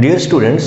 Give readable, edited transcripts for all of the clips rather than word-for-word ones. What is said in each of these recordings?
Dear students,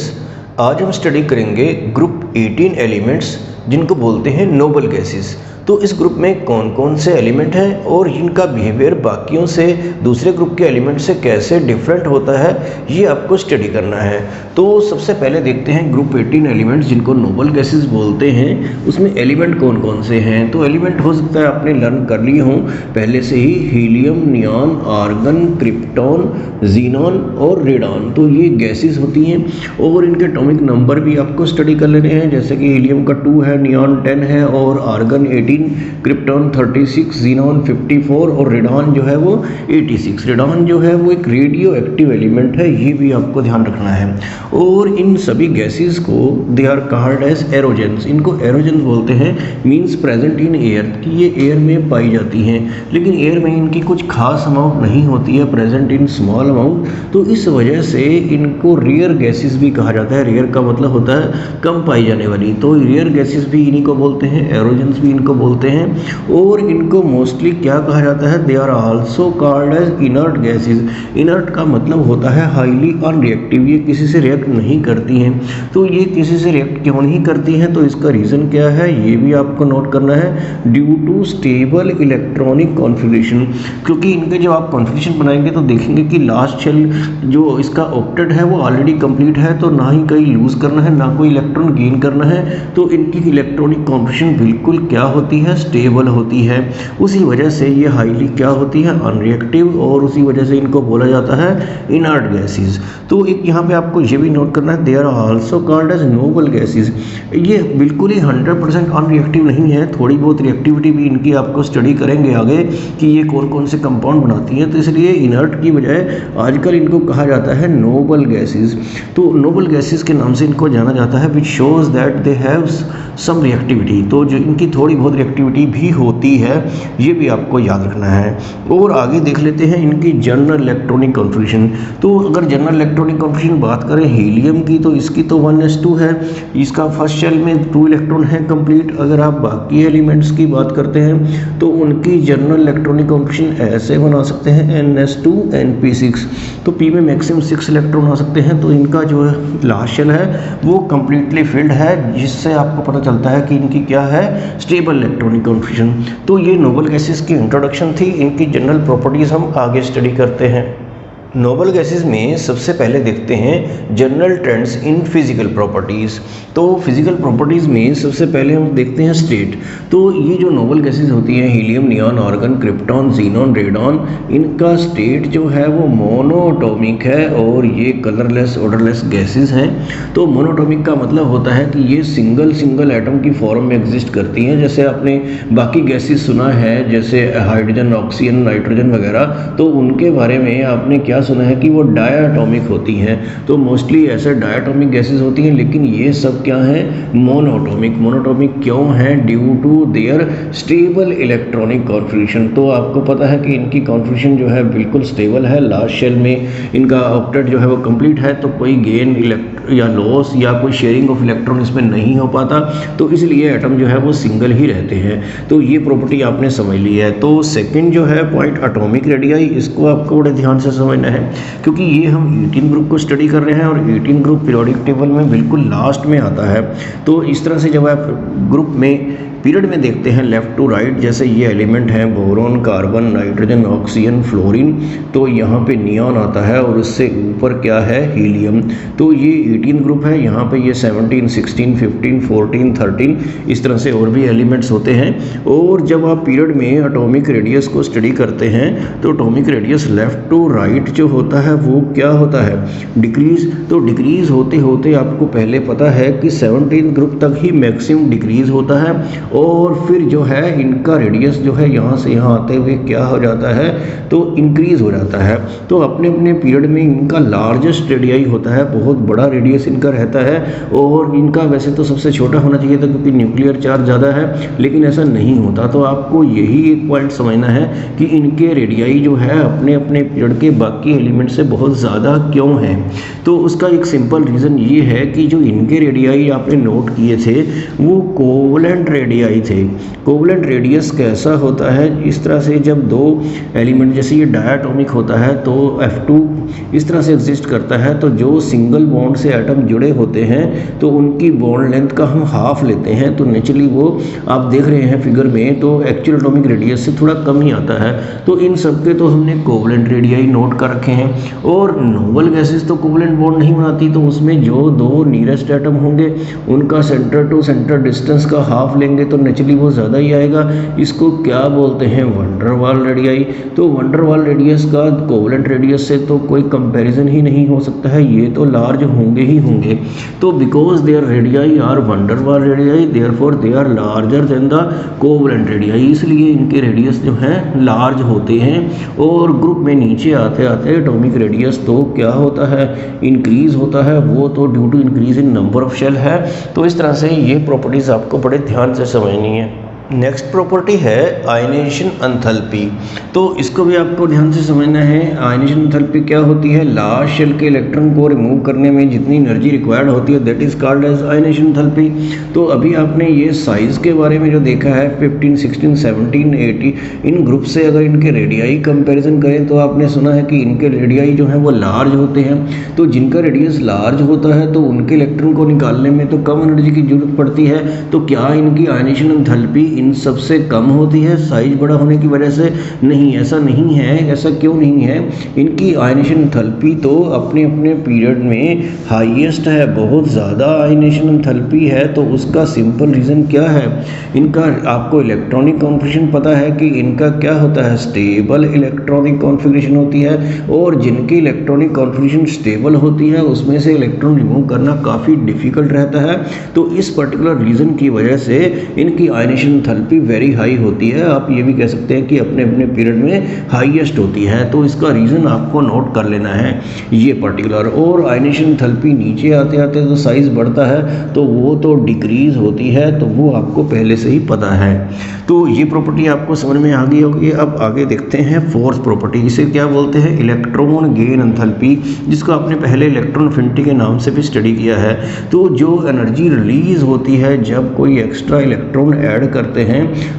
आज हम study करेंगे ग्रुप 18 एलिमेंट्स जिनको बोलते हैं नोबल गैसेस। तो इस ग्रुप में कौन कौन से एलिमेंट हैं और इनका बिहेवियर बाकियों से दूसरे ग्रुप के एलिमेंट से कैसे डिफरेंट होता है, ये आपको स्टडी करना है। तो सबसे पहले देखते हैं ग्रुप 18 एलिमेंट्स जिनको नोबल गैसेस बोलते हैं, उसमें एलिमेंट कौन कौन से हैं। तो एलिमेंट हो सकता है आपने लर्न कर लिए हों पहले से ही, helium, neon, argon, krypton, xenon और रेडॉन। तो ये गैसेस होती हैं और इनके एटॉमिक नंबर भी आपको स्टडी कर लेने हैं, जैसे कि हीलियम का 2 है, नियॉन 10 है और आर्गन 18, क्रिप्टॉन 36, जीनॉन 54 और रेडॉन जो है वो 86। रेडॉन जो है वो एक रेडियो एक्टिव एलिमेंट है, ये भी आपको ध्यान रखना है। और इन सभी गैसेस को दे आर कॉल्ड एज एरोजेंस। इनको एरोजेंस बोलते हैं, मींस प्रेजेंट इन एयर, कि ये एयर में पाई जाती हैं, लेकिन एयर में इनकी कुछ खास अमाउंट नहीं होती है, प्रेजेंट इन स्मॉल अमाउंट। तो इस वजह से इनको रेयर गैसेस भी कहा जाता है। रेयर का मतलब होता है कम पाई जाने वाली, तो रेयर गैसेस भी इन्हीं को बोलते हैं, एरोजेंस भी इनको बोलते हैं। और इनको मोस्टली क्या कहा जाता है, they are also called as inert gases. Inert का मतलब होता है हाईली अनरिएक्टिव, ये किसी से रिएक्ट नहीं करती हैं। तो ये किसी से रिएक्ट क्यों नहीं करती हैं, तो इसका रीज़न क्या है ये भी आपको नोट करना है। Due to stable electronic configuration, क्योंकि इनके जब आप कॉन्फ़िगरेशन बनाएंगे तो देखेंगे कि लास्ट शेल जो इसका ऑक्टेट है वो ऑलरेडी कंप्लीट है, तो ना ही कहीं लूज़ करना है ना कोई इलेक्ट्रॉन गेन करना है। तो इनकी इलेक्ट्रॉनिक कॉन्फ़िगरेशन बिल्कुल क्या होती है, स्टेबल होती है। उसी वजह से ये हाईली क्या होती है, अनरिएक्टिव, और उसी वजह से इनको बोला जाता है इनर्ट गैसेस। तो एक यहाँ पे आपको ये भी नोट करना है, they are also called as noble gases. ये बिल्कुल ही 100% अनरिएक्टिव नहीं है, थोड़ी बहुत रिएक्टिविटी भी इनकी आपको स्टडी करेंगे आगे कि ये कौन कौन से कंपाउंड बनाती हैं। तो इसलिए इनर्ट की बजाय आजकल इनको कहा जाता है नोबल गैसेस। तो नोबल गैसेस के नाम से इनको जाना जाता है, which shows that they have some reactivity. तो जो इनकी थोड़ी बहुत रिएक्टिविटी भी होती है, ये भी आपको याद रखना है। और आगे देख लेते हैं इनकी जनरल इलेक्ट्रॉनिक कॉन्फ़िगरेशन। तो अगर जनरल इलेक्ट्रॉनिक कॉन्फ़िगरेशन बात करें हीलियम की, तो इसकी तो 1s2 है, इसका फर्स्ट शेल में 2 इलेक्ट्रॉन है कंप्लीट। अगर आप बाकी एलिमेंट्स की बात करते हैं तो उनकी जनरल इलेक्ट्रॉनिक कॉन्फ़िगरेशन ऐसे बना सकते हैं, ns2 np6। तो p में मैक्सिमम 6 इलेक्ट्रॉन आ सकते हैं। तो इनका जो लास्ट शेल है वो कम्प्लीटली फिल्ड है, जिससे आपको पता चलता है कि इनकी क्या है, स्टेबल इलेक्ट्रॉनिक कॉन्फ़िगरेशन। तो ये नोबल गैसेस की इंट्रोडक्शन थी, इनकी जनरल प्रॉपर्टीज़ हम आगे स्टडी करते हैं। नोबल गैसेस में सबसे पहले देखते हैं general trends in physical properties. तो फिजिकल प्रॉपर्टीज़ में सबसे पहले हम देखते हैं स्टेट। तो ये जो नोबल गैसेस होती हैं, helium, neon, argon, krypton, xenon, radon, इनका स्टेट जो है वो मोनोटॉमिक है और ये कलरलेस ऑर्डरलेस गैसेस हैं। तो मोनोटॉमिक का मतलब होता है कि ये सिंगल एटम की फॉर्म में एग्जिस्ट करती हैं। जैसे आपने बाकी गैसेस सुना है, जैसे हाइड्रोजन, ऑक्सीजन, नाइट्रोजन वगैरह, तो उनके बारे में आपने क्या सुना है कि वो डायटॉमिक होती हैं। तो मोस्टली ऐसे डायटॉमिक गैसेस होती हैं, लेकिन ये सब क्या है, मोनोटॉमिक। मोनोटॉमिक क्यों है, due to their stable electronic configuration. तो आपको पता है कि इनकी कॉन्फ़िगरेशन जो है बिल्कुल स्टेबल है, लास्ट शेल में इनका ऑक्टेट जो है वो कंप्लीट है, तो कोई गेन या लॉस या कोई शेयरिंग ऑफ इलेक्ट्रॉन इसमें नहीं हो पाता। तो इसलिए एटम जो है वो सिंगल ही रहते हैं। तो ये प्रॉपर्टी आपने समझ ली है। तो सेकंड जो है पॉइंट, एटॉमिक रेडियाई, इसको आपको बड़े ध्यान से समझना है, क्योंकि ये हम 18 ग्रुप को स्टडी कर रहे हैं और 18 ग्रुप पीरियोडिक टेबल में बिल्कुल लास्ट में आता है। तो इस तरह से जब आप ग्रुप में पीरियड में देखते हैं लेफ़्ट टू राइट, जैसे ये एलिमेंट हैं boron, carbon, nitrogen, oxygen, fluorine, तो यहाँ पे नियॉन आता है और उससे ऊपर क्या है, हीलियम। तो ये 18 ग्रुप है, यहाँ पे ये 17, 16, 15, 14, 13, इस तरह से और भी एलिमेंट्स होते हैं। और जब आप पीरियड में एटॉमिक रेडियस को स्टडी करते हैं तो atomic radius left to right जो होता है वो क्या होता है, डिक्रीज़। तो डिक्रीज़ होते होते आपको पहले पता है कि 17 ग्रुप तक ही मैक्सिमम डिक्रीज़ होता है, और फिर जो है इनका रेडियस जो है यहाँ से यहाँ आते हुए क्या हो जाता है, तो इंक्रीज़ हो जाता है। तो अपने अपने पीरियड में इनका लार्जेस्ट रेडियाई होता है, बहुत बड़ा रेडियस इनका रहता है। और इनका वैसे तो सबसे छोटा होना चाहिए था क्योंकि न्यूक्लियर चार्ज ज़्यादा है, लेकिन ऐसा नहीं होता। तो आपको यही एक पॉइंट समझना है कि इनके रेडियाई जो है अपने अपने पीरियड के बाकी एलिमेंट से बहुत ज़्यादा क्यों है। तो उसका एक सिंपल रीज़न ये है कि जो इनके रेडियाई आपने नोट किए थे वो कोवलेंट रेडियाई रेडियाई थे। कोवलेंट रेडियस कैसा होता है, इस तरह से जब दो एलिमेंट जैसे ये डायटोमिक होता है तो F2 इस तरह से एग्जिस्ट करता है, तो जो सिंगल बॉन्ड से एटम जुड़े होते हैं तो उनकी बॉन्ड लेंथ का हम हाफ लेते हैं, तो नेचुरली वो आप देख रहे हैं फिगर में तो एक्चुअल एटॉमिक रेडियस से थोड़ा कम ही आता है। तो इन सब के तो हमने कोवलेंट रेडियाई नोट कर रखे हैं। और नोबल गैसेस तो कोवलेंट बॉन्ड नहीं बनाती, तो उसमें जो दो नियरेस्ट एटम होंगे उनका सेंटर टू सेंटर डिस्टेंस का हाफ लेंगे तो नेचुरली वो ज़्यादा ही आएगा। इसको क्या बोलते हैं, वंडर वाल रेडियाई। तो वंडर वाल रेडियस का कोवलेंट रेडियस से तो कोई कंपैरिजन ही नहीं हो सकता है, ये तो लार्ज होंगे ही होंगे। तो because their radii are van der Waals radii therefore they are larger than the covalent radii, इसलिए इनके रेडियस जो हैं लार्ज होते हैं। और ग्रुप में नीचे आते आते एटॉमिक रेडियस तो क्या होता है, इंक्रीज होता है, वो तो due to increase in number of shell है। तो इस तरह से ये प्रॉपर्टीज़ आपको बड़े ध्यान से समझनी है। नेक्स्ट प्रॉपर्टी है आयनाइजेशन एंथैल्पी। तो इसको भी आपको ध्यान से समझना है। आयनाइजेशन एंथैल्पी क्या होती है, लार्ज शेल के इलेक्ट्रॉन को रिमूव करने में जितनी एनर्जी रिक्वायर्ड होती है that is called as ionisation enthalpy. तो अभी आपने ये साइज़ के बारे में जो देखा है 15, 16, 17, 18 इन ग्रुप से अगर इनके रेडियाई कंपैरिजन करें तो आपने सुना है कि इनके रेडियाई जो है वो लार्ज होते हैं। तो जिनका रेडियस लार्ज होता है तो उनके इलेक्ट्रॉन को निकालने में तो कम एनर्जी की जरूरत पड़ती है। तो क्या इनकी आयनाइजेशन एंथैल्पी इन सबसे कम होती है साइज बड़ा होने की वजह से? नहीं, ऐसा नहीं है। ऐसा क्यों नहीं है? इनकी आयनाइजेशन एंथैल्पी तो अपने अपने पीरियड में हाईएस्ट है, बहुत ज़्यादा आयनाइजेशन एंथैल्पी है। तो उसका सिंपल रीज़न क्या है, इनका आपको इलेक्ट्रॉनिक कॉन्फ़िगरेशन पता है कि इनका क्या होता है, स्टेबल इलेक्ट्रॉनिक कॉन्फ़िगरेशन होती है। और जिनकी इलेक्ट्रॉनिक कॉन्फ़िगरेशन स्टेबल होती है उसमें से इलेक्ट्रॉन रिमूव करना काफ़ी डिफ़िकल्ट रहता है। तो इस पर्टिकुलर रीज़न की वजह से इनकी आयनाइजेशन एंथैल्पी वेरी हाई होती है। आप ये भी कह सकते हैं कि अपने अपने पीरियड में हाईएस्ट होती है। तो इसका रीज़न आपको नोट कर लेना है ये पर्टिकुलर। और आयनाइजेशन एंथैल्पी नीचे आते आते तो साइज़ बढ़ता है तो वो तो डिक्रीज़ होती है, तो वो आपको पहले से ही पता है। तो ये प्रॉपर्टी आपको समझ में आ गई होगी। अब आगे देखते हैं फोर्थ प्रॉपर्टी। इसे क्या बोलते हैं, इलेक्ट्रॉन गेन एंथैल्पी, जिसको आपने पहले इलेक्ट्रॉन एफिनिटी के नाम से भी स्टडी किया है। तो जो एनर्जी रिलीज़ होती है जब कोई एक्स्ट्रा इलेक्ट्रॉन ऐड करते हैं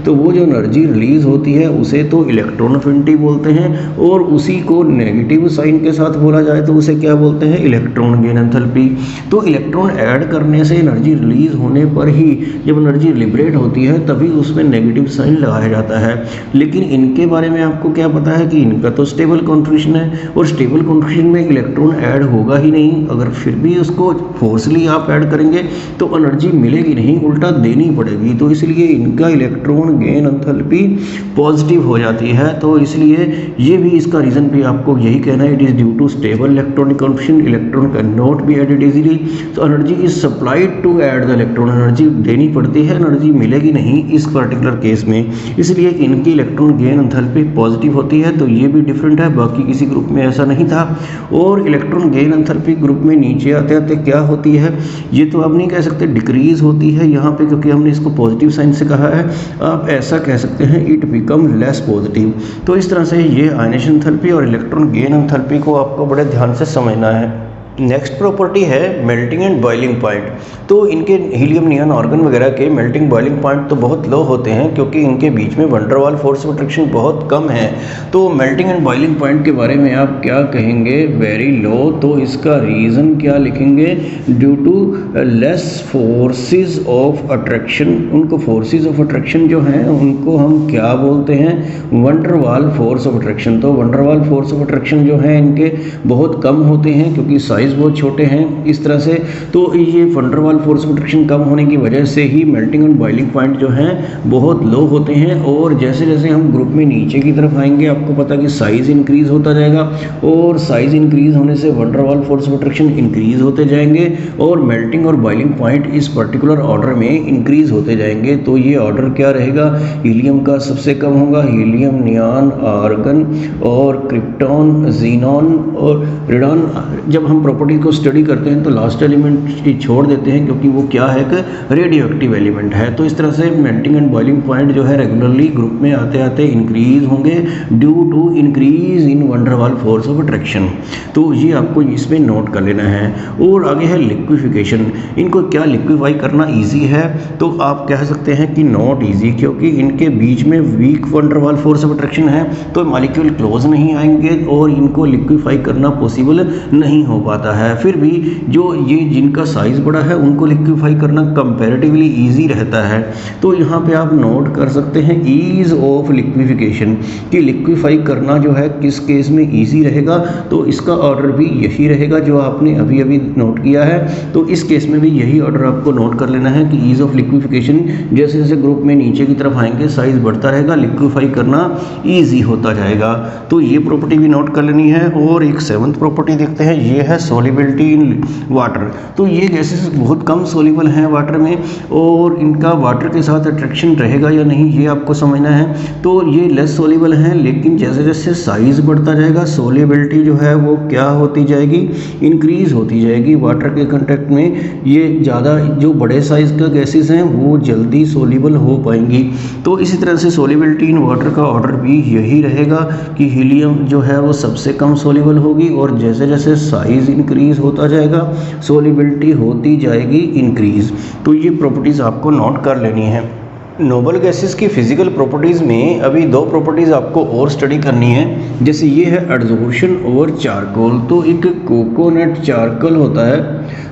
तो वो जो एनर्जी रिलीज़ होती है उसे तो इलेक्ट्रॉन एफिनिटी बोलते हैं। और उसी को नेगेटिव साइन के साथ बोला जाए तो उसे क्या बोलते हैं, इलेक्ट्रॉन गेन एंथैल्पी। तो इलेक्ट्रॉन ऐड करने से एनर्जी रिलीज़ होने पर ही जब एनर्जी लिबरेट होती है तभी उसमें नेगेटिव साइन लगाया जाता है। लेकिन इनके बारे में आपको क्या पता है कि इनका तो स्टेबल कॉन्फिगरेशन है, और स्टेबल कॉन्फिगरेशन में इलेक्ट्रॉन ऐड होगा ही नहीं। अगर फिर भी उसको फोर्सली आप ऐड करेंगे तो एनर्जी मिलेगी नहीं, उल्टा देनी पड़ेगी। तो इसलिए इनका इलेक्ट्रॉन गेन एंथैल्पी पॉजिटिव हो जाती है। तो इसलिए ये भी इसका रीज़न भी आपको यही कहना है, it is due to stable electronic configuration, electron can not be added easily. तो energy is supplied to add the electron, energy देनी पड़ती है, एनर्जी मिलेगी नहीं इस पर्टिकुलर केस में। इसलिए इनकी इलेक्ट्रॉन गेन एंथैल्पी पॉजिटिव होती है। तो ये भी डिफरेंट है, बाकी किसी ग्रुप में ऐसा नहीं था। और इलेक्ट्रॉन गेन एंथैल्पी ग्रुप में नीचे आते आते क्या होती है, ये तो आप नहीं कह सकते डिक्रीज होती है यहाँ पे, क्योंकि हमने इसको पॉजिटिव साइन से कहा है। आप ऐसा कह सकते हैं इट बिकम लेस पॉजिटिव। तो इस तरह से ये आयनाइजेशन एंथैल्पी और इलेक्ट्रॉन गेन एंथैल्पी को आपको बड़े ध्यान से समझना है। नेक्स्ट प्रॉपर्टी है मेल्टिंग एंड बॉइलिंग पॉइंट। तो इनके हीलियम नियॉन ऑर्गन वगैरह के मेल्टिंग बॉइलिंग पॉइंट तो बहुत लो होते हैं, क्योंकि इनके बीच में wonder Waals force of attraction बहुत कम है। तो मेल्टिंग एंड बॉइलिंग पॉइंट के बारे में आप क्या कहेंगे, वेरी लो। तो इसका रीज़न क्या लिखेंगे, due to less forces of attraction. उनको फोर्सेस ऑफ अट्रैक्शन जो हैं उनको हम क्या बोलते हैं, van der Waals force of attraction. तो van der Waals force of attraction जो है इनके बहुत कम होते हैं, क्योंकि साइज बहुत छोटे हैं इस तरह से। तो ये wonder Waals force of attraction कम होने की वजह से ही मेल्टिंग एंड बॉइलिंग पॉइंट जो हैं बहुत लो होते हैं। और जैसे जैसे हम ग्रुप में नीचे की तरफ आएंगे आपको पता कि साइज़ इंक्रीज होता जाएगा, और साइज़ इंक्रीज होने से wonder Waals force of attraction increase होते जाएंगे, और मेल्टिंग और बॉइलिंग पॉइंट इस पर्टिकुलर ऑर्डर में इंक्रीज होते जाएंगे। तो ये ऑर्डर क्या रहेगा, हीलियम का सबसे कम होगा, हीलियम, नियॉन, आर्गन और क्रिप्टॉन, जीनॉन और रेडॉन। जब हम प्रॉपर्टीज को स्टडी करते हैं तो लास्ट एलिमेंट छोड़ देते हैं, क्योंकि वो क्या है कि रेडियो एक्टिव एलिमेंट है। तो इस तरह से मेल्टिंग एंड बॉइलिंग पॉइंट जो है रेगुलरली ग्रुप में आते आते इंक्रीज होंगे due to increase in van der Waals force of attraction. तो ये आपको इसमें नोट कर लेना है। और आगे है लिक्विफिकेशन। इनको क्या लिक्विफाई करना ईजी है, तो आप कह सकते हैं कि नॉट ईजी, क्योंकि इनके बीच में weak van der Waals force of attraction है, तो मॉलिक्यूल क्लोज नहीं आएंगे और इनको लिक्विफाई करना पॉसिबल नहीं हो पाता है। फिर भी जो ये जिनका साइज़ बड़ा है उनको लिक्विफाई करना कंपैरेटिवली ईजी रहता है। तो यहाँ पे आप नोट कर सकते हैं ईज ऑफ लिक्विफिकेशन, कि लिक्विफाई करना जो है किस केस में ईजी रहेगा, तो इसका ऑर्डर भी यही रहेगा जो आपने अभी अभी नोट किया है। तो इस केस में भी यही ऑर्डर आपको नोट कर लेना है कि ईज ऑफ लिक्विफिकेशन, जैसे जैसे ग्रुप में नीचे की तरफ आएंगे साइज बढ़ता रहेगा, लिक्विफाई करना ईजी होता जाएगा। तो ये प्रॉपर्टी भी नोट कर लेनी है। और एक 7th प्रॉपर्टी देखते हैं, ये है सोलिबिलिटी इन वाटर। तो ये गैसेस बहुत कम सोलिबल हैं वाटर में, और इनका वाटर के साथ अट्रैक्शन रहेगा या नहीं ये आपको समझना है। तो ये लेस सोलिबल हैं, लेकिन जैसे जैसे साइज बढ़ता जाएगा सोलिबिलिटी जो है वो क्या होती जाएगी, इंक्रीज होती जाएगी। वाटर के कंटेक्ट में ये ज़्यादा जो बड़े साइज का गैसेस हैं वो जल्दी सोलिबल हो पाएंगी। तो इसी तरह से सोलिबिलिटी इन वाटर का ऑर्डर भी यही रहेगा कि हीलियम जो है वो सबसे कम सोलिबल होगी, और जैसे जैसे साइज इंक्रीज होता जाएगा सोलिबिलिटी होती जाएगी इंक्रीज। तो ये प्रॉपर्टीज़ आपको नोट कर लेनी है। नोबल गैसेस की फिजिकल प्रॉपर्टीज़ में अभी 2 प्रॉपर्टीज़ आपको और स्टडी करनी है। जैसे ये है एडजॉर्प्शन और चारकोल। तो एक कोकोनट चारकोल होता है,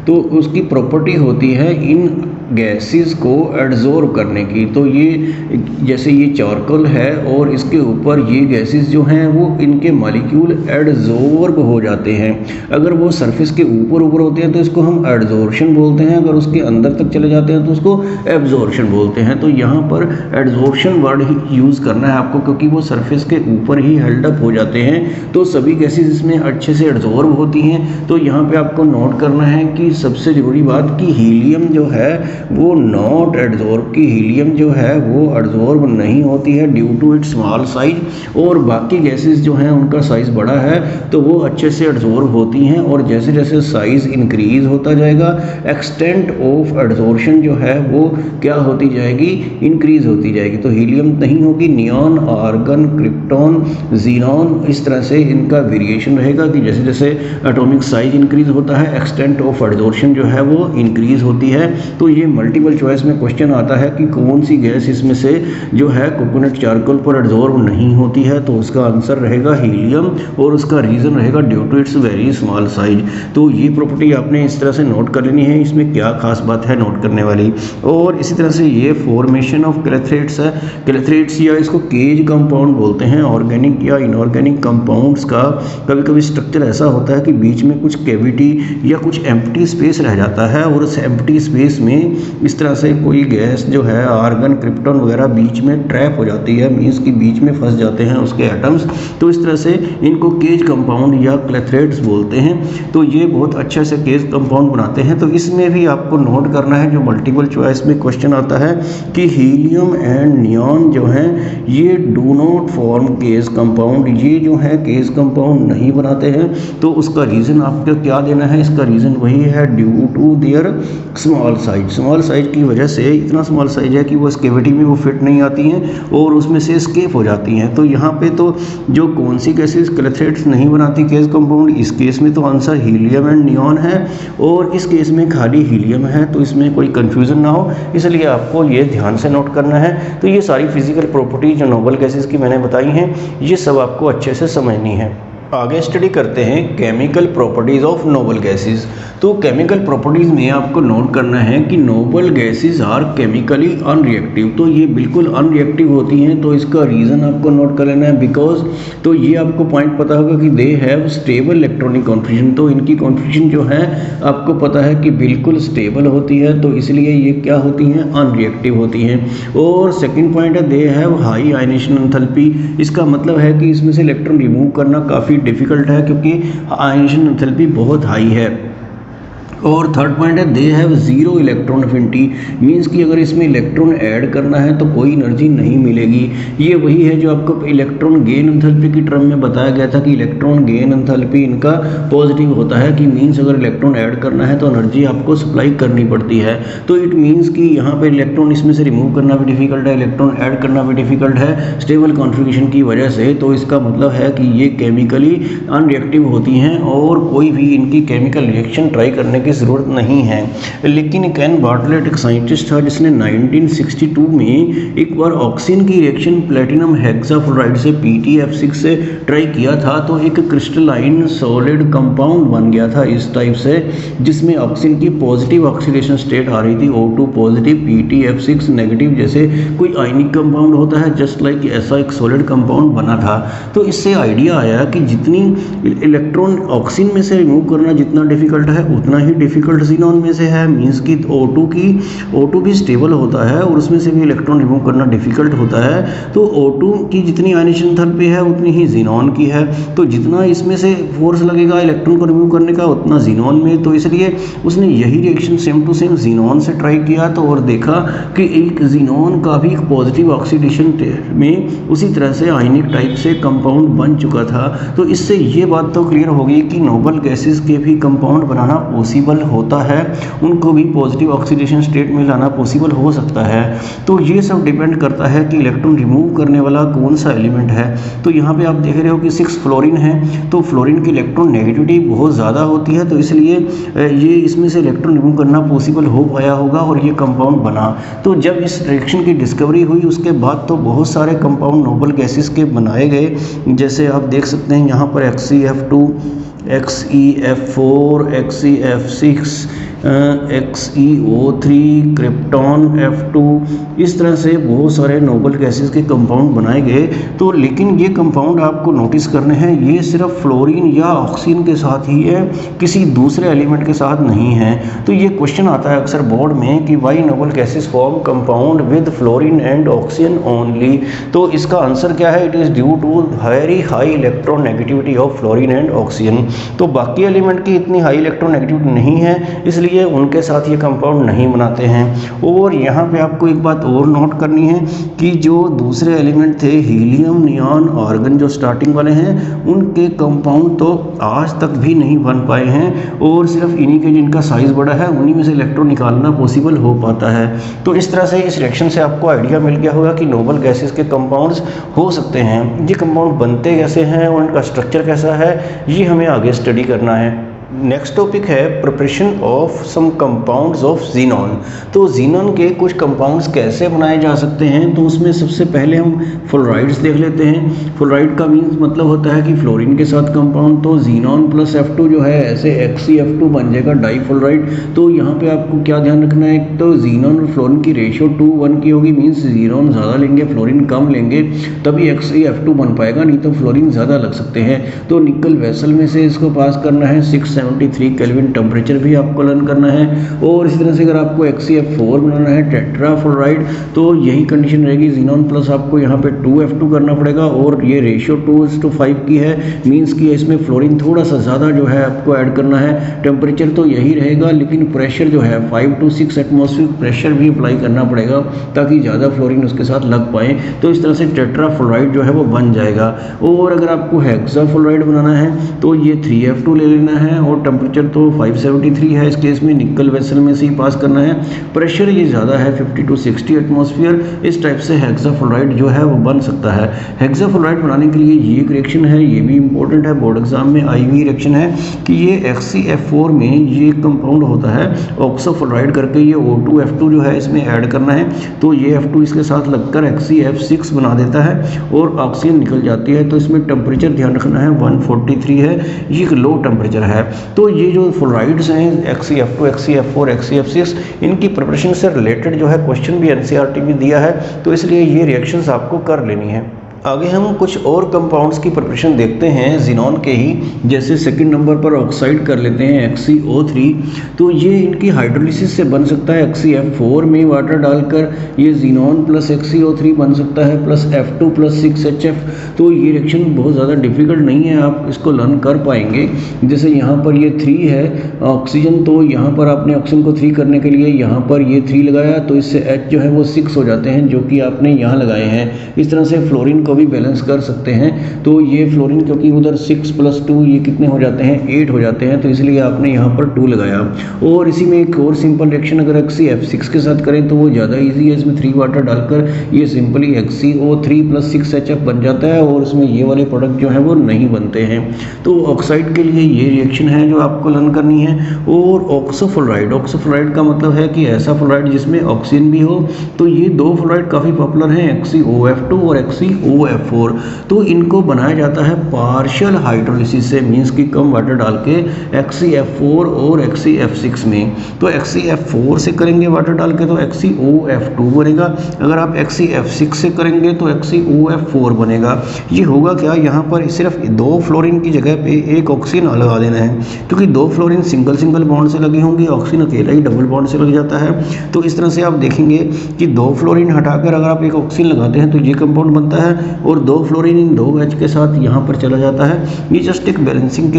तो उसकी प्रॉपर्टी होती है इन गैसेस को एडजॉर्ब करने की। तो ये जैसे ये चारकोल है और इसके ऊपर ये गैसेस जो हैं वो इनके मॉलिक्यूल एडजॉर्ब हो जाते हैं। अगर वो सरफेस के ऊपर होते हैं तो इसको हम एडजॉर्प्शन बोलते हैं, अगर उसके अंदर तक चले जाते हैं तो उसको एब्जॉर्प्शन बोलते हैं। तो यहाँ पर एडजॉर्प्शन वर्ड ही यूज़ करना है आपको, क्योंकि वो सरफेस के ऊपर ही हेल्ड अप हो जाते हैं। तो सभी गैसेस इसमें अच्छे से एडजॉर्ब होती हैं। तो यहाँ पे आपको नोट करना है कि सबसे ज़रूरी बात कि हीलियम जो है वो नॉट एडजॉर्ब, की हीलियम जो है वो एडजॉर्ब नहीं होती है due to its small size, और बाकी गैसेस जो हैं उनका साइज़ बड़ा है तो वो अच्छे से एडजॉर्ब होती हैं। और जैसे जैसे साइज़ इंक्रीज होता जाएगा एक्सटेंट ऑफ एडजॉर्प्शन जो है वो क्या होती जाएगी, इंक्रीज होती जाएगी। तो हीलियम नहीं होगी, नियॉन, आर्गन, क्रिप्टॉन, जीनॉन, इस तरह से इनका वेरिएशन रहेगा कि जैसे जैसे एटॉमिक साइज इंक्रीज होता है एक्सटेंट ऑफ एडजॉर्प्शन जो है वो इंक्रीज होती है। तो ये मल्टीपल चॉइस में क्वेश्चन आता है कि कौन सी गैस इसमें से जो है कोकोनट चारकोल पर एडजॉर्ब नहीं होती है, तो उसका आंसर रहेगा हीलियम, और उसका रीज़न रहेगा due to its very small size. तो ये प्रॉपर्टी आपने इस तरह से नोट कर लेनी है, इसमें क्या खास बात है नोट करने वाली। और इसी तरह से ये फॉर्मेशन ऑफ क्लेथरेट्स है। क्लेथरेट्स या इसको केज कंपाउंड बोलते हैं। ऑर्गेनिक या इनऑर्गेनिक कंपाउंड्स का कभी कभी स्ट्रक्चर ऐसा होता है कि बीच में कुछ कैविटी या कुछ एम्प्टी स्पेस रह जाता है, और उस एम्प्टी स्पेस में इस तरह से कोई गैस जो है आर्गन, क्रिप्टॉन वगैरह बीच में ट्रैप हो जाती है, मीन्स कि बीच में फंस जाते हैं उसके एटम्स। तो इस तरह से इनको केज कंपाउंड या क्लेथरेट्स बोलते हैं। तो ये बहुत अच्छे से केज कंपाउंड बनाते हैं। तो इसमें भी आपको नोट करना है, जो मल्टीपल चॉइस में क्वेश्चन आता है कि हीलियम एंड नियॉन जो हैं ये do not form cage compound, ये जो है केज कंपाउंड नहीं बनाते हैं। तो उसका रीज़न आपको क्या देना है, इसका रीज़न वही है due to their small size. Small size की वजह से, इतना स्मॉल साइज है कि वो इस कैविटी में वो फिट नहीं आती हैं और उसमें से एस्केप हो जाती हैं। तो यहाँ पे तो जो कौन सी गैसेस क्लेथरेट्स नहीं बनाती केज कंपाउंड, इस केस में तो आंसर हीलियम एंड नियॉन है, और इस केस में खाली हीलियम है। तो इसमें कोई कन्फ्यूज़न ना हो, इसलिए आपको ये ध्यान से नोट करना है। तो ये सारी फिजिकल प्रॉपर्टी जो नोबल गैसेस की मैंने बताई हैं ये सब आपको अच्छे से समझनी है। आगे स्टडी करते हैं chemical properties of noble gases. तो केमिकल प्रॉपर्टीज़ में आपको नोट करना है कि noble gases are chemically unreactive. तो ये बिल्कुल अनरिएक्टिव होती हैं। तो इसका रीज़न आपको नोट कर लेना है बिकॉज, तो ये आपको पॉइंट पता होगा कि they have stable electronic configuration. तो इनकी कॉन्फिगरेशन जो है आपको पता है कि बिल्कुल स्टेबल होती है, तो इसलिए ये क्या होती हैं, अनरिएक्टिव होती हैं। और सेकेंड पॉइंट है they have high ionisation enthalpy. इसका मतलब है कि इसमें से इलेक्ट्रॉन रिमूव करना काफ़ी डिफिकल्ट है, क्योंकि आयनेशन एंथैल्पी बहुत हाई है। और थर्ड पॉइंट है they have zero electron affinity, means कि अगर इसमें इलेक्ट्रॉन ऐड करना है तो कोई एनर्जी नहीं मिलेगी। ये वही है जो आपको इलेक्ट्रॉन गेन एंथैल्पी की टर्म में बताया गया था कि इलेक्ट्रॉन गेन एंथैल्पी इनका पॉजिटिव होता है, कि मीन्स अगर इलेक्ट्रॉन ऐड करना है तो एनर्जी आपको सप्लाई करनी पड़ती है। तो इट मीन्स कि यहाँ पर इलेक्ट्रॉन इसमें से रिमूव करना भी डिफिकल्ट है, इलेक्ट्रॉन ऐड करना भी डिफिकल्ट है स्टेबल कॉन्फ़िगरेशन की वजह से। तो इसका मतलब है कि ये केमिकली अनरिएक्टिव होती हैं और कोई भी इनकी केमिकल रिएक्शन ट्राई करने की ज़रूरत नहीं है। लेकिन कैन बार्टलेट एक साइंटिस्ट था जिसने 1962 में एक बार ऑक्सीजन की रिएक्शन प्लेटिनम हेक्साफ्लोराइड से PtF6 से ट्राई किया था, तो एक क्रिस्टलाइन सॉलिड कंपाउंड बन गया था इस टाइप से, जिसमें ऑक्सीजन की पॉजिटिव ऑक्सीडेशन स्टेट आ रही थी, O2 पॉजिटिव PtF6 नेगेटिव, जैसे कोई आयनिक कंपाउंड होता है जस्ट लाइक ऐसा एक सॉलिड कंपाउंड बना था। तो इससे आइडिया आया कि जितनी इलेक्ट्रॉन ऑक्सीजन में से रिमूव करना जितना डिफिकल्ट है उतना ही डिफिकल्ट ज़ीनॉन में से है, मींस कि O2 भी स्टेबल होता है और उसमें से भी इलेक्ट्रॉन रिमूव करना डिफिकल्ट होता है। तो O2 की जितनी आयनेशन एंथैल्पी है उतनी ही ज़ीनॉन की है, तो जितना इसमें से फोर्स लगेगा इलेक्ट्रॉन को रिमूव करने का उतना ज़ीनॉन में। तो इसलिए उसने यही reaction same to same xenon से ट्राई किया, तो और देखा कि एक ज़ीनॉन का भी पॉजिटिव ऑक्सीडेशन में उसी तरह से आयनिक टाइप से कंपाउंड बन चुका था। तो इससे ये बात तो क्लियर हो गई कि नोबल गैसेस के भी कंपाउंड बनाना पॉसिबल होता है, उनको भी पॉजिटिव ऑक्सीडेशन स्टेट में लाना पॉसिबल हो सकता है। तो ये सब डिपेंड करता है कि इलेक्ट्रॉन रिमूव करने वाला कौन सा एलिमेंट है। तो यहाँ पे आप देख रहे हो कि 6 फ्लोरीन है, तो फ्लोरीन की इलेक्ट्रॉन नेगेटिविटी बहुत ज़्यादा होती है, तो इसलिए ये इसमें से इलेक्ट्रॉन रिमूव करना पॉसिबल हो पाया होगा और ये कंपाउंड बना। तो जब इस रिएक्शन की डिस्कवरी हुई उसके बाद तो बहुत सारे कंपाउंड नोबल गैसेस के बनाए गए, जैसे आप देख सकते हैं यहाँ पर XeF2, XeF4, XeF6, XeO3, krypton F2, इस तरह से बहुत सारे नोबल गैसेस के कंपाउंड बनाए गए। तो लेकिन ये कंपाउंड आपको नोटिस करने हैं, ये सिर्फ फ्लोरीन या ऑक्सीजन के साथ ही है, किसी दूसरे एलिमेंट के साथ नहीं है। तो ये क्वेश्चन आता है अक्सर बोर्ड में कि why noble gases form compound with fluorine and oxygen only. तो इसका आंसर क्या है? It is due to very high electron negativity of fluorine and oxygen. तो बाकी एलिमेंट की इतनी हाई इलेक्ट्रॉन नेगेटिविटी नहीं है, इसलिए उनके साथ ये कंपाउंड नहीं बनाते हैं। और यहाँ पे आपको एक बात और नोट करनी है कि जो दूसरे एलिमेंट थे हीलियम, नियॉन, आर्गन, जो स्टार्टिंग वाले हैं, उनके कंपाउंड तो आज तक भी नहीं बन पाए हैं और सिर्फ इन्हीं के जिनका साइज़ बड़ा है उन्हीं में से इलेक्ट्रॉन निकालना पॉसिबल हो पाता है। तो इस तरह से इस रिएक्शन से आपको आइडिया मिल गया होगा कि नोबल गैसेस के कंपाउंड्स हो सकते हैं। ये कंपाउंड बनते कैसे हैं और इनका स्ट्रक्चर कैसा है, ये हमें आगे स्टडी करना है। नेक्स्ट टॉपिक है preparation of some compounds of xenon. तो ज़ीनॉन के कुछ कंपाउंड्स कैसे बनाए जा सकते हैं, तो उसमें सबसे पहले हम फ्लोराइड्स देख लेते हैं। फ्लोराइड का मीन्स मतलब होता है कि फ्लोरीन के साथ कंपाउंड, तो ज़ीनॉन प्लस F2 जो है ऐसे XeF2 बन जाएगा डाईफ्लोराइड। तो यहाँ पे आपको क्या ध्यान रखना है, तो ज़ीनॉन और फ्लोरीन की रेशियो 2:1 की होगी, मीन्स ज़ीनॉन ज़्यादा लेंगे फ्लोरीन कम लेंगे तभी XeF2 बन पाएगा, नहीं तो फ्लोरीन ज़्यादा लग सकते हैं। तो निकल वेसल में से इसको पास करना है, 673 केल्विन टेम्परेचर भी आपको लर्न करना है। और इसी तरह से अगर आपको XeF4 बनाना है टेट्राफ्लोराइड, तो यही कंडीशन रहेगी, ज़ीनॉन प्लस आपको यहाँ पे 2F2 करना पड़ेगा और ये रेशियो 2:5 की है, मीन्स कि इसमें फ्लोरीन थोड़ा सा ज़्यादा जो है आपको ऐड करना है। टेम्परेचर तो यही रहेगा लेकिन प्रेशर जो है 5 to 6 एटमॉस्फेरिक प्रेशर भी अप्लाई करना पड़ेगा ताकि ज़्यादा फ्लोरीन उसके साथ लग पाए। तो इस तरह से टेट्राफ्लोराइड जो है वो बन जाएगा। और अगर आपको हेक्साफ्लोराइड बनाना है तो ये 3F2 ले लेना है और टेम्परेचर तो 573 है, इस केस में निकल वेसल में से ही पास करना है। प्रेशर ये ज़्यादा है 50 to 60 एटमॉस्फेयर। इस टाइप से हेक्साफ्लोराइड जो है वो बन सकता है। हेक्साफ्लोराइड बनाने के लिए ये एक रिएक्शन है, ये भी इंपॉर्टेंट है, बोर्ड एग्जाम में आई हुई रिएक्शन है कि ये XeF4 में ये कंपाउंड होता है ऑक्सोफ्लोराइड करके, ये O2F2 जो है इसमें ऐड करना है, तो ये F2 इसके साथ लगकर XeF6 बना देता है और ऑक्सीजन निकल जाती है। तो इसमें टेम्परेचर ध्यान रखना है 143 है, ये एक लो टेम्परेचर है। तो ये जो फ्लोराइड्स हैं XeF2, XeF4, XeF6, इनकी प्रिपरेशन से रिलेटेड जो है क्वेश्चन भी NCERT में दिया है, तो इसलिए ये रिएक्शंस आपको कर लेनी है। आगे हम कुछ और कंपाउंड्स की प्रिपरेशन देखते हैं ज़ीनॉन के ही। जैसे सेकंड नंबर पर ऑक्साइड कर लेते हैं XeO3। तो ये इनकी हाइड्रोलिसिस से बन सकता है XeF4 में वाटर डालकर ये ज़ीनॉन प्लस XeO3 बन सकता है प्लस F2 प्लस 6HF। तो ये रिएक्शन बहुत ज़्यादा डिफिकल्ट नहीं है, आप इसको लर्न कर पाएंगे। जैसे यहाँ पर ये 3 है ऑक्सीजन, तो यहाँ पर आपने ऑक्सीजन को 3 करने के लिए यहाँ पर ये 3 लगाया, तो इससे H जो है वो 6 हो जाते हैं जो कि आपने यहाँ लगाए हैं। इस तरह से फ्लोरीन को भी बैलेंस कर सकते हैं। तो ये फ्लोरीन क्योंकि उधर 6 + 2 ये कितने हो जाते हैं 8 हो जाते हैं, तो इसलिए आपने यहाँ पर 2 लगाया। और इसी में एक और सिंपल रिएक्शन अगर XeF6 के साथ करें तो वो ज़्यादा ईजी है। इसमें 3 वाटर डालकर ये सिंपली XeO3 + 6HF बन जाता है और इसमें ये वाले प्रोडक्ट जो हैं वो नहीं बनते हैं। तो ऑक्साइड के लिए ये रिएक्शन है जो आपको लर्न करनी है। और ऑक्सोफ्लोराइड, ऑक्सोफ्लोराइड का मतलब है कि ऐसा फ्लोराइड जिसमें ऑक्सीजन भी हो। तो ये 2 फ्लोराइड काफ़ी पॉपुलर हैं, XeOF2 और XeOF4। तो इनको बनाया जाता है पार्शियल हाइड्रोलिसिस से, मीन्स कि कम वाटर डाल के XeF4 और XeF6 में। तो XeF4 से करेंगे वाटर डाल के तो XeOF2 बनेगा, अगर आप XeF6 से करेंगे तो XeOF4 बनेगा। ये होगा क्या, यहाँ पर सिर्फ 2 फ्लोरीन की जगह पे एक ऑक्सीजन लगा देना है, क्योंकि 2 फ्लोरीन सिंगल सिंगल बॉन्ड से लगी होंगी, ऑक्सीजन अकेला ही डबल बॉन्ड से लग जाता है। तो इस तरह से आप देखेंगे कि 2 फ्लोरीन हटाकर अगर आप एक ऑक्सीजन लगाते हैं तो ये कंपाउंड बनता है, और 2 फ्लोरीन इन 2 H के साथ यहाँ पर चला जाता है। ये जस्ट एक बैलेंसिंग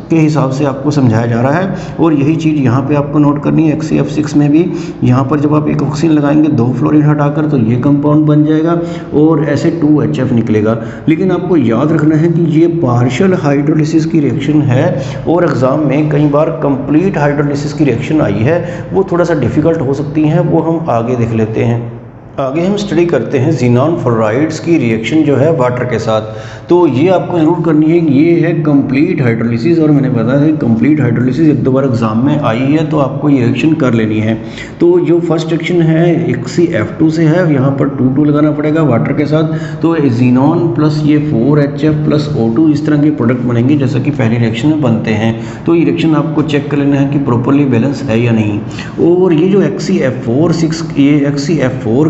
के हिसाब से आपको समझाया जा रहा है। और यही चीज़ यहाँ पे आपको नोट करनी है XeF6 में भी। यहाँ पर जब आप एक ऑक्सीजन लगाएंगे 2 फ्लोरीन हटाकर तो ये कंपाउंड बन जाएगा और ऐसे 2HF निकलेगा। लेकिन आपको याद रखना है कि ये पार्शियल हाइड्रोलिसिस की रिएक्शन है, और एग्ज़ाम में कई बार कंप्लीट हाइड्रोलिसिस की रिएक्शन आई है, वो थोड़ा सा डिफ़िकल्ट हो सकती हैं, वो हम आगे देख लेते हैं। आगे हम स्टडी करते हैं ज़ीनॉन फ्लोराइड्स की रिएक्शन जो है वाटर के साथ। तो ये आपको ज़रूर करनी है, ये है कंप्लीट हाइड्रोलिसिस, और मैंने बताया है कंप्लीट हाइड्रोलिसिस 1-2 बार एग्जाम में आई है, तो आपको ये रिएक्शन कर लेनी है। तो जो फर्स्ट रिएक्शन है XeF2 से है, यहाँ पर 2 लगाना पड़ेगा वाटर के साथ। तो ज़ीनॉन प्लस ये 4HF प्लस O2 इस तरह के प्रोडक्ट बनेंगे जैसा कि पहली रिएक्शन में बनते हैं। तो ये रिएक्शन आपको चेक कर लेना है कि प्रॉपरली बैलेंस है या नहीं। और ये जो XeF4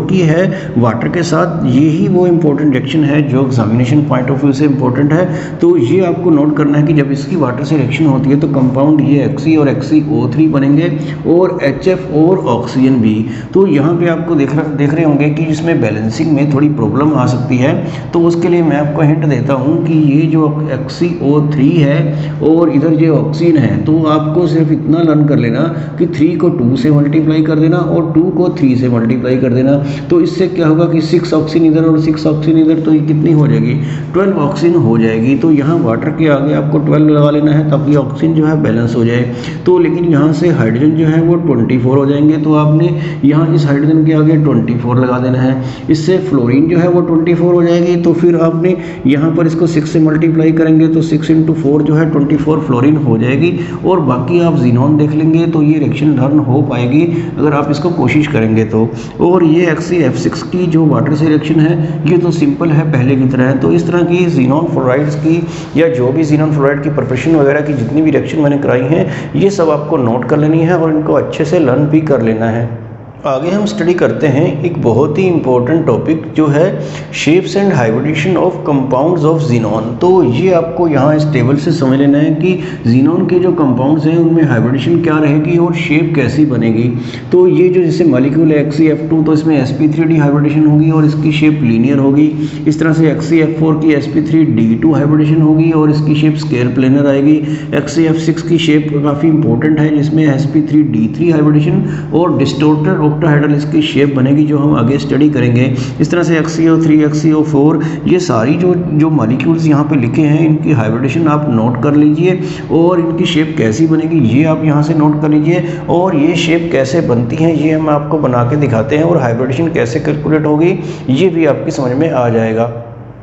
की है वाटर के साथ, यही वो इंपॉर्टेंट रिएक्शन है जो एग्जामिनेशन पॉइंट ऑफ व्यू से इंपॉर्टेंट है। तो ये आपको नोट करना है कि जब इसकी वाटर से रिएक्शन होती है तो कंपाउंड ये Xe और XeO3 बनेंगे और HF और ऑक्सीजन भी। तो यहाँ पे आपको देख रहे होंगे कि इसमें बैलेंसिंग में थोड़ी प्रॉब्लम आ सकती है। तो उसके लिए मैं आपको हिंट देता हूँ कि ये जो XeO3 है और इधर ये ऑक्सीजन है, तो आपको सिर्फ इतना लर्न कर लेना कि 3 को 2 से मल्टीप्लाई कर देना और 2 को 3 से मल्टीप्लाई कर देना। तो इससे क्या होगा कि 6 ऑक्सीजन इधर और 6 ऑक्सीजन इधर, तो ये कितनी हो जाएगी 12 ऑक्सीजन हो जाएगी। तो यहाँ वाटर के आगे आपको 12 लगा लेना है ताकि ऑक्सीजन जो है बैलेंस हो जाए। तो लेकिन यहाँ से हाइड्रोजन जो है वो 24 हो जाएंगे, तो आपने यहाँ इस हाइड्रोजन के आगे 24 लगा देना है। इससे फ्लोरीन जो है वो 24 हो जाएगी। तो फिर आपने यहाँ पर इसको 6 से मल्टीप्लाई करेंगे तो 6 × 4 जो है 24 फ्लोरीन हो जाएगी। और बाकी आप ज़ीनॉन देख लेंगे तो ये रिएक्शन लर्न हो पाएगी अगर आप इसको कोशिश करेंगे तो। और ये XeF6 की जो वाटर से रिएक्शन है ये तो सिंपल है पहले की तरह है। तो इस तरह की ज़ीनॉन फ्लोराइड्स की या जो भी ज़ीनॉन फ्लोराइड की प्रिपरेशन वगैरह की जितनी भी रिएक्शन मैंने कराई हैं, ये सब आपको नोट कर लेनी है और इनको अच्छे से लर्न भी कर लेना है। आगे हम स्टडी करते हैं एक बहुत ही इम्पोर्टेंट टॉपिक जो है shapes and hybridisation of compounds of xenon. तो ये आपको यहाँ इस टेबल से समझ लेना है कि ज़ीनॉन के जो कंपाउंड्स हैं उनमें हाइब्रिडेशन क्या रहेगी और शेप कैसी बनेगी। तो ये जो जैसे मॉलिक्यूल है XeF2, तो इसमें sp3d हाइब्रिडेशन होगी और इसकी शेप लीनियर होगी। इस तरह से XeF4 की sp3d2 हाइब्रिडेशन होगी और इसकी शेप स्क्वायर प्लेनर आएगी। XeF6 की शेप काफ़ी इंपॉर्टेंट है जिसमें sp3d3 हाइब्रिडेशन और डिस्टोर्टेड ऑक्टाहेड्रल इसकी शेप बनेगी जो हम आगे स्टडी करेंगे। इस तरह से XeO3, XeO4 ये सारी जो मॉलिक्यूल्स यहाँ पे लिखे हैं इनकी हाइब्रिडेशन आप नोट कर लीजिए और इनकी शेप कैसी बनेगी ये आप यहाँ से नोट कर लीजिए। और ये शेप कैसे बनती हैं ये हम आपको बना के दिखाते हैं और हाइब्रिडेशन कैसे कैलकुलेट होगी ये भी आपकी समझ में आ जाएगा।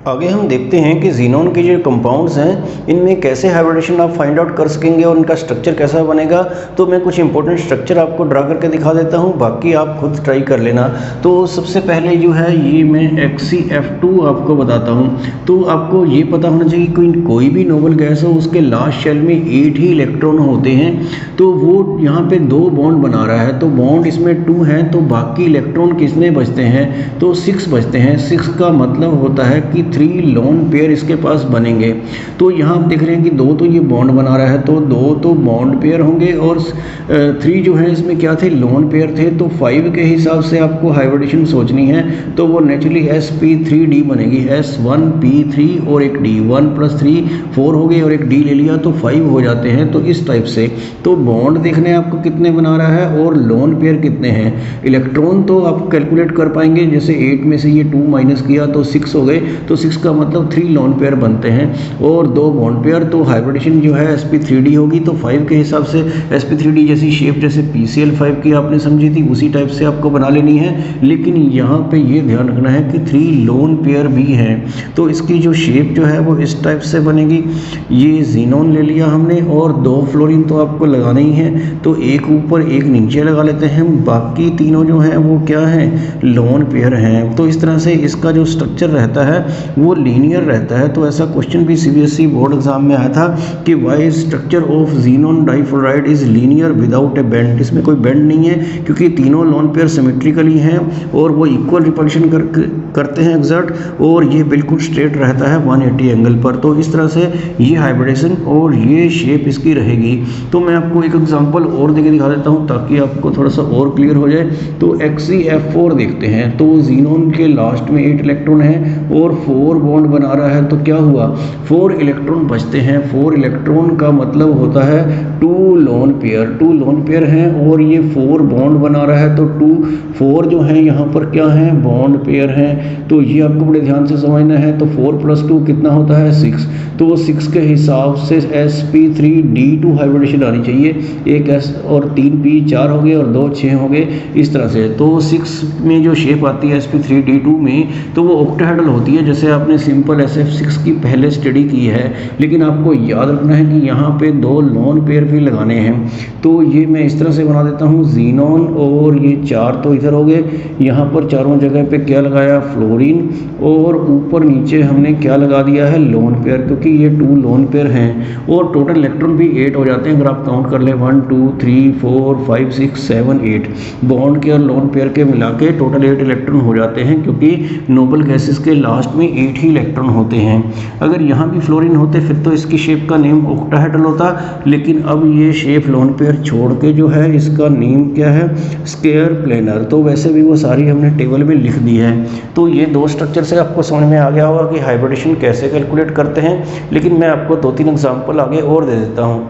आगे हम देखते हैं कि ज़ीनॉन के जो कंपाउंड्स हैं इनमें कैसे हाइब्रिडेशन आप फाइंड आउट कर सकेंगे और इनका स्ट्रक्चर कैसा बनेगा। तो मैं कुछ इंपॉर्टेंट स्ट्रक्चर आपको ड्रा करके दिखा देता हूं, बाकी आप खुद ट्राई कर लेना। तो सबसे पहले जो है ये मैं XeF2 आपको बताता हूं। तो आपको ये पता होना चाहिए कि कोई भी नोबल गैस हो उसके लास्ट शेल में 8 ही इलेक्ट्रॉन होते हैं। तो वो यहाँ पे 2 बॉन्ड बना रहा है, तो बॉन्ड इसमें 2 हैं, तो बाकी इलेक्ट्रॉन कितने बचते हैं तो 6 बचते हैं। 6 का मतलब होता है कि 3 लोन पेयर इसके पास बनेंगे। तो यहाँ आप देख रहे हैं कि 2 तो ये बॉन्ड बना रहा है, तो 2 तो बॉन्ड पेयर होंगे और 3 जो है इसमें क्या थे, लोन पेयर थे। तो 5 के हिसाब से आपको हाइब्रिडेशन सोचनी है, तो वो नेचुरली sp3d बनेगी, s1p3 और एक d, 1 + 3 4 हो गए और एक d ले लिया तो 5 हो जाते हैं। तो इस टाइप से तो बॉन्ड देखने हैं आपको कितने बना रहा है और लोन पेयर कितने हैं। इलेक्ट्रॉन तो आप कैलकुलेट कर पाएंगे, जैसे 8 में से ये 2 माइनस किया तो 6 हो गए, तो 6 का मतलब 3 लोन पेयर बनते हैं और 2 बॉन्ड पेयर। तो हाइब्रिडेशन जो है sp3d होगी, तो 5 के हिसाब से sp3d जैसी शेप जैसे PCl5 की आपने समझी थी उसी टाइप से आपको बना लेनी है। लेकिन यहाँ पे ये ध्यान रखना है कि 3 लोन पेयर भी हैं, तो इसकी जो शेप जो है वो इस टाइप से बनेगी। ये जीनोन ले लिया हमने और 2 फ्लोरीन तो आपको लगाना ही है, तो एक ऊपर एक नीचे लगा लेते हैं। बाकी तीनों जो हैं वो क्या हैं, लोन पेयर हैं। तो इस तरह से इसका जो स्ट्रक्चर रहता है वो लीनियर रहता है। तो ऐसा क्वेश्चन भी CBSE बोर्ड एग्जाम में आया था कि why structure of xenon difluoride is linear without a bend. इसमें कोई बेंड नहीं है क्योंकि तीनों लोन पेयर सिमेट्रिकली हैं और वो इक्वल रिपल्शन करते हैं एग्जर्ट, और ये बिल्कुल स्ट्रेट रहता है 180 एंगल पर। तो इस तरह से ये हाइब्रिडेशन और ये शेप इसकी रहेगी। तो मैं आपको एक एग्जांपल और देके दिखा देता हूँ ताकि आपको थोड़ा सा और क्लियर हो जाए। तो XeF4 देखते हैं, तो जीनोन के लास्ट में 8 इलेक्ट्रॉन है और 4 बॉन्ड बना रहा है, तो क्या हुआ 4 इलेक्ट्रॉन बचते हैं। 4 इलेक्ट्रॉन का मतलब होता है 2 लोन पेयर, 2 लोन पेयर हैं और ये 4 बॉन्ड बना रहा है, तो 4 जो है यहाँ पर क्या है, बॉन्ड पेयर हैं। तो ये आपको बड़े ध्यान से समझना है। तो 4 + 2 कितना होता है 6, तो 6 के हिसाब से sp3d2 हाइब्रिडेशन आनी चाहिए। एक s और 3 p 4 हो गए और 2 6 हो गए, इस तरह से। तो 6 में जो शेप आती है sp3d2 में, तो वो ऑक्टाहेड्रल होती है, जैसे आपने सिंपल SF6 की पहले स्टडी की है। लेकिन आपको याद रखना है कि यहाँ पे 2 लोन पेयर भी लगाने हैं। तो ये मैं इस तरह से बना देता हूँ, जीनोन और ये 4 तो इधर हो गए, यहाँ पर चारों जगह पे क्या लगाया, फ्लोरीन, और ऊपर नीचे हमने क्या लगा दिया है, लोन पेयर, क्योंकि ये 2 लोन पेयर हैं। और टोटल इलेक्ट्रॉन भी 8 हो जाते हैं अगर आप काउंट कर ले, 1 2 3 4 5 6 7 8 बॉन्ड के और लोन पेयर के मिला के टोटल 8 इलेक्ट्रॉन हो जाते हैं, क्योंकि नोबल गैसेस के लास्ट में 8 ही इलेक्ट्रॉन होते हैं। अगर यहाँ भी फ्लोरीन होते फिर तो इसकी शेप का नेम ऑक्टाहेड्रल होता, लेकिन अब ये शेप लोन पेयर छोड़ के जो है इसका नेम क्या है, स्क्वायर प्लेनर। तो वैसे भी वो सारी हमने टेबल में लिख दी है। तो ये 2 स्ट्रक्चर से आपको समझ में आ गया होगा कि हाइब्रिडेशन कैसे कैलकुलेट करते हैं। लेकिन मैं आपको 2-3 एग्जांपल आगे और दे देता हूँ।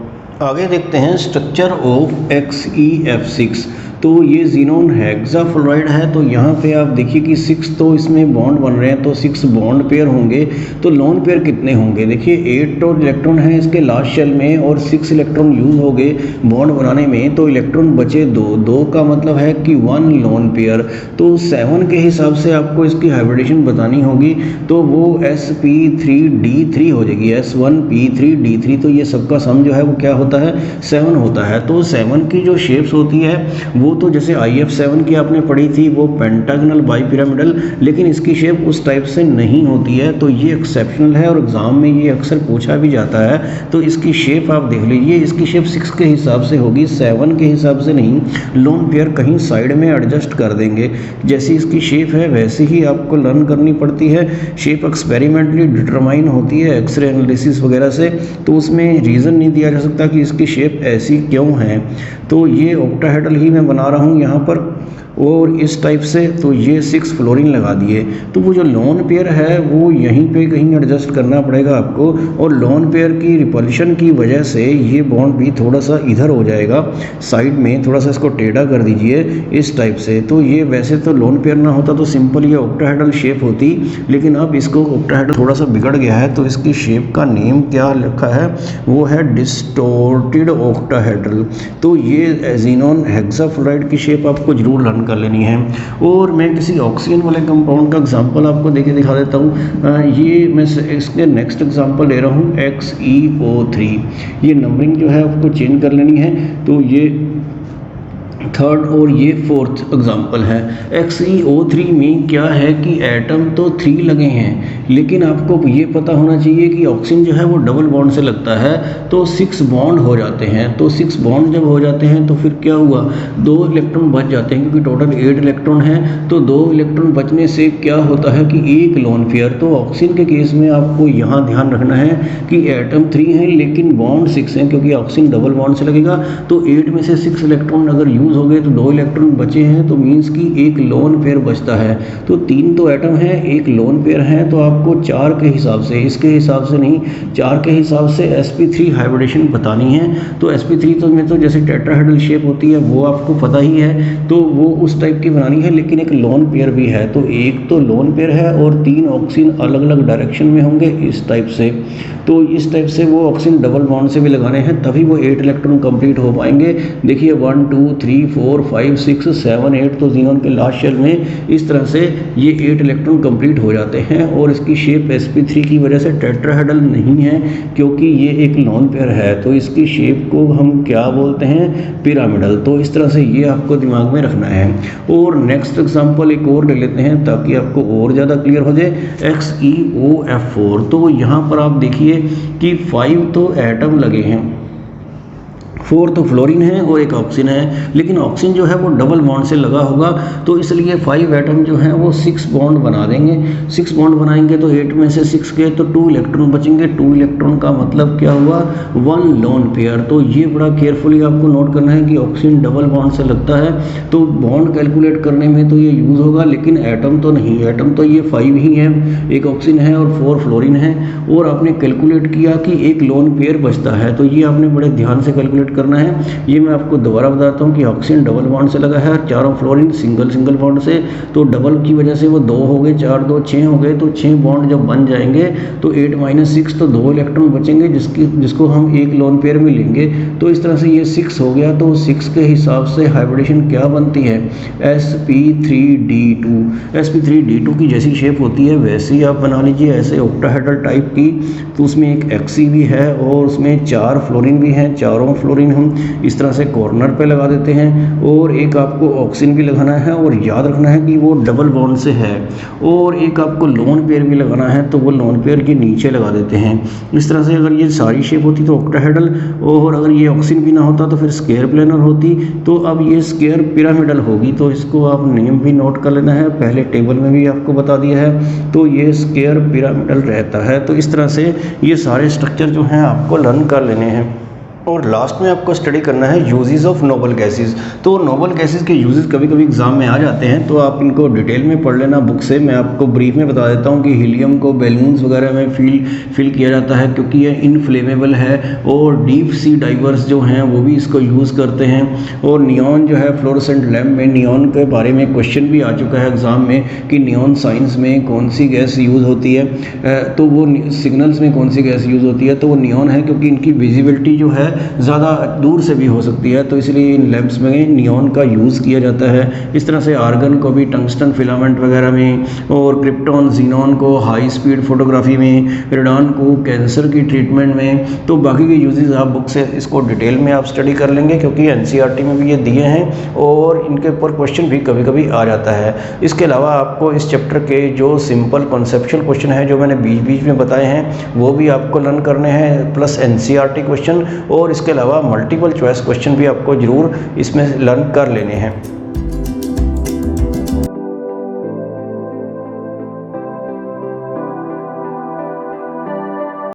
आगे देखते हैं स्ट्रक्चर ऑफ XeF6। तो ये जीनोन हेक्साफ्लोराइड है। तो यहाँ पे आप देखिए कि 6 तो इसमें बॉन्ड बन रहे हैं, तो 6 बॉन्ड पेयर होंगे। तो लोन पेयर कितने होंगे, देखिए 8 तो इलेक्ट्रॉन है इसके लास्ट शेल में और 6 इलेक्ट्रॉन यूज हो गए बॉन्ड बनाने में, तो इलेक्ट्रॉन बचे 2 का मतलब है कि 1 लोन पेयर। तो 7 के हिसाब से आपको इसकी हाइब्रिडेशन बतानी होगी, तो वो sp3d3 हो जाएगी, s1p3d3। तो ये सबका सम जो है वो क्या होता है, 7 होता है। तो 7 की जो शेप्स होती है वो तो जैसे IF7 की आपने पढ़ी थी वो पेंटागनल बाईपिरामिडल, लेकिन इसकी शेप उस टाइप से नहीं होती है। तो ये एक्सेप्शनल है और एग्जाम में ये अक्सर पूछा भी जाता है। तो इसकी शेप आप देख लीजिए, इसकी शेप 6 के हिसाब से होगी, 7 के हिसाब से नहीं। लोन पेयर कहीं साइड में एडजस्ट कर देंगे, जैसी इसकी शेप है वैसे ही आपको लर्न करनी पड़ती है। शेप एक्सपेरिमेंटली डिटरमाइन होती है एक्सरे एनालिसिस वगैरह से, तो उसमें रीज़न नहीं दिया जा सकता कि इसकी शेप ऐसी क्यों है। तो ये ऑक्टाहेड्रल ही मैं बना रहा हूँ यहाँ पर और इस टाइप से। तो ये 6 फ्लोरीन लगा दिए, तो वो जो लोन पेयर है वो यहीं पे कहीं एडजस्ट करना पड़ेगा आपको। और लोन पेयर की रिपल्शन की वजह से ये बॉन्ड भी थोड़ा सा इधर हो जाएगा साइड में, थोड़ा सा इसको टेढ़ा कर दीजिए इस टाइप से। तो ये वैसे तो लोन पेयर ना होता तो सिंपल ये ऑक्टाहेड्रल शेप होती, लेकिन अब इसको ऑक्टाहेड्रल थोड़ा सा बिगड़ गया है, तो इसकी शेप का नेम क्या लिखा है, वो है डिस्टोर्टेड ऑक्टाहेड्रल। तो ये जीनोन हेक्साफ्लोराइड की शेप आपको जरूर लर्न कर लेनी है। और मैं किसी ऑक्सीजन वाले कंपाउंड का एग्जांपल आपको देके दिखा देता हूँ। ये मैं इसके नेक्स्ट एग्जांपल ले रहा हूँ XeO3। ये नंबरिंग जो है आपको चेंज कर लेनी है। तो ये थर्ड और ये फोर्थ एग्जांपल है। XeO3 में क्या है कि एटम तो 3 लगे हैं, लेकिन आपको ये पता होना चाहिए कि ऑक्सीजन जो है वो डबल बॉन्ड से लगता है तो 6 बॉन्ड हो जाते हैं। तो 6 बॉन्ड जब हो जाते हैं तो फिर क्या हुआ, 2 इलेक्ट्रॉन बच जाते हैं, क्योंकि टोटल 8 इलेक्ट्रॉन है तो 2 इलेक्ट्रॉन बचने से क्या होता है कि एक लोन पेयर। तो ऑक्सीजन के केस में आपको यहाँ ध्यान रखना है कि एटम 3 है लेकिन बॉन्ड 6 हैं, क्योंकि ऑक्सीजन डबल बॉन्ड से लगेगा। तो 8 में से 6 इलेक्ट्रॉन अगर यूज़ हो गए तो 2 इलेक्ट्रॉन बचे हैं, तो मीन्स कि एक लोन पेयर बचता है। तो 3 तो एटम है, एक लोन पेयर है, तो आपको 4 के हिसाब से, इसके हिसाब से नहीं, 4 के हिसाब से sp3 हाइब्रिडेशन बतानी है। तो sp3 तो में तो जैसे टेट्राहेड्रल शेप होती है वो आपको पता ही है, तो वो उस टाइप की बनानी है, लेकिन एक लोन पेयर भी है। तो एक तो लोन पेयर है और 3 ऑक्सीजन अलग अलग डायरेक्शन में होंगे इस टाइप से। तो इस टाइप से वो ऑक्सीजन डबल बॉन्ड से भी लगाने हैं, तभी वो 8 इलेक्ट्रॉन कंप्लीट हो पाएंगे। देखिए 1 2 3 4 5 6 7 8, तो ज़ीनॉन के लास्ट शेल में इस तरह से ये 8 इलेक्ट्रॉन कंप्लीट हो जाते हैं। और इसकी शेप sp3 की वजह से टेट्राहेड्रल नहीं है, क्योंकि ये एक लोन पेयर है, तो इसकी शेप को हम क्या बोलते हैं, पिरामिडल। तो इस तरह से ये आपको दिमाग में रखना है। और नेक्स्ट एग्जांपल एक और ले लेते हैं ताकि आपको और ज़्यादा क्लियर हो जाए। XeOF4, तो यहाँ पर आप देखिए कि 5 तो एटम लगे हैं, 4 तो फ्लोरीन है और एक ऑक्सीजन है, लेकिन ऑक्सीजन जो है वो डबल बॉन्ड से लगा होगा, तो इसलिए 5 एटम जो है वो 6 बॉन्ड बना देंगे। 6 बॉन्ड बनाएंगे तो 8 में से 6 के तो 2 इलेक्ट्रॉन बचेंगे। 2 इलेक्ट्रॉन का मतलब क्या हुआ, 1 लोन पेयर। तो ये बड़ा केयरफुली आपको नोट करना है कि ऑक्सीजन डबल बॉन्ड से लगता है, तो बॉन्ड कैलकुलेट करने में तो ये यूज़ होगा, लेकिन एटम तो नहीं। एटम तो ये 5 ही है, एक ऑक्सीजन है और 4 फ्लोरीन है। और आपने कैलकुलेट किया कि एक लोन पेयर बचता है, तो ये आपने बड़े ध्यान से कैलकुलेट करना है। ये मैं आपको दोबारा बताता हूँ कि ऑक्सीजन डबल बॉन्ड से लगा है, चारों फ्लोरीन सिंगल बॉन्ड से, तो डबल की वजह से वो 2 हो गए, 4 2 6 हो गए। तो 6 बॉन्ड जब बन जाएंगे तो 8 - 6 तो 2 इलेक्ट्रॉन बचेंगे, जिसको हम एक लोन पेयर में लेंगे। तो इस तरह से ये 6 हो गया। तो 6 के हिसाब से हाइब्रिडेशन क्या बनती है, sp3d2। sp3d2 की जैसी शेप होती है वैसी आप बना लीजिए, ऐसे ऑक्टाहेड्रल टाइप की। तो उसमें एक Xe भी है और उसमें 4 फ्लोरीन भी हैं, चारों फ्लोरीन हम इस तरह से कॉर्नर पे लगा देते हैं। और एक आपको ऑक्सीजन भी लगाना है, और याद रखना है कि वो डबल बॉन्ड से है। और एक आपको लोन पेयर भी लगाना है, तो वो लोन पेयर के नीचे लगा देते हैं। इस तरह से अगर ये सारी शेप होती तो ऑक्टाहेड्रल, और अगर ये ऑक्सीजन भी ना होता तो फिर स्क्वायर प्लेनर होती। तो अब ये स्क्वायर पिरामिडल होगी, तो इसको आप नेम भी नोट कर लेना है, पहले टेबल में भी आपको बता दिया है। तो ये स्क्वायर पिरामिडल रहता है। तो इस तरह से ये सारे स्ट्रक्चर जो हैं आपको लर्न कर लेने हैं। और लास्ट में आपको स्टडी करना है यूजेस ऑफ नोबल गैसेस। तो नोबल गैसेस के यूजेस कभी कभी एग्जाम में आ जाते हैं, तो आप इनको डिटेल में पढ़ लेना बुक से। मैं आपको ब्रीफ में बता देता हूँ कि हीलियम को बैलून्स वगैरह में फिल किया जाता है, क्योंकि ये इनफ्लेमेबल है। और डीप सी डाइवर्स जो हैं वो भी इसको यूज़ करते हैं। और नियॉन जो है फ्लोरोसेंट लैम्प में, नियॉन के बारे में क्वेश्चन भी आ चुका है एग्ज़ाम में कि नियॉन साइंस में कौन सी गैस यूज़ होती है, तो वो सिग्नल्स में कौन सी गैस यूज़ होती है, तो वो नियॉन है, क्योंकि इनकी विजिबिलिटी जो है ज़्यादा दूर से भी हो सकती है, तो इसलिए इन लैंप्स में नियॉन का यूज़ किया जाता है। इस तरह से आर्गन को भी टंगस्टन फिलामेंट वगैरह में, और क्रिप्टॉन जीनॉन को हाई स्पीड फोटोग्राफी में, रेडान को कैंसर की ट्रीटमेंट में। तो बाकी के यूजेस आप बुक से इसको डिटेल में आप स्टडी कर लेंगे, क्योंकि एनसीईआरटी में भी ये दिए हैं और इनके ऊपर क्वेश्चन भी कभी कभी आ जाता है। इसके अलावा आपको इस चैप्टर के जो सिंपल कॉन्सेप्चुअल क्वेश्चन है जो मैंने बीच बीच में बताए हैं वो भी आपको लर्न करने हैं, प्लस एनसीईआरटी क्वेश्चन, और इसके अलावा मल्टीपल चॉइस क्वेश्चन भी आपको ज़रूर इसमें लर्न कर लेने हैं।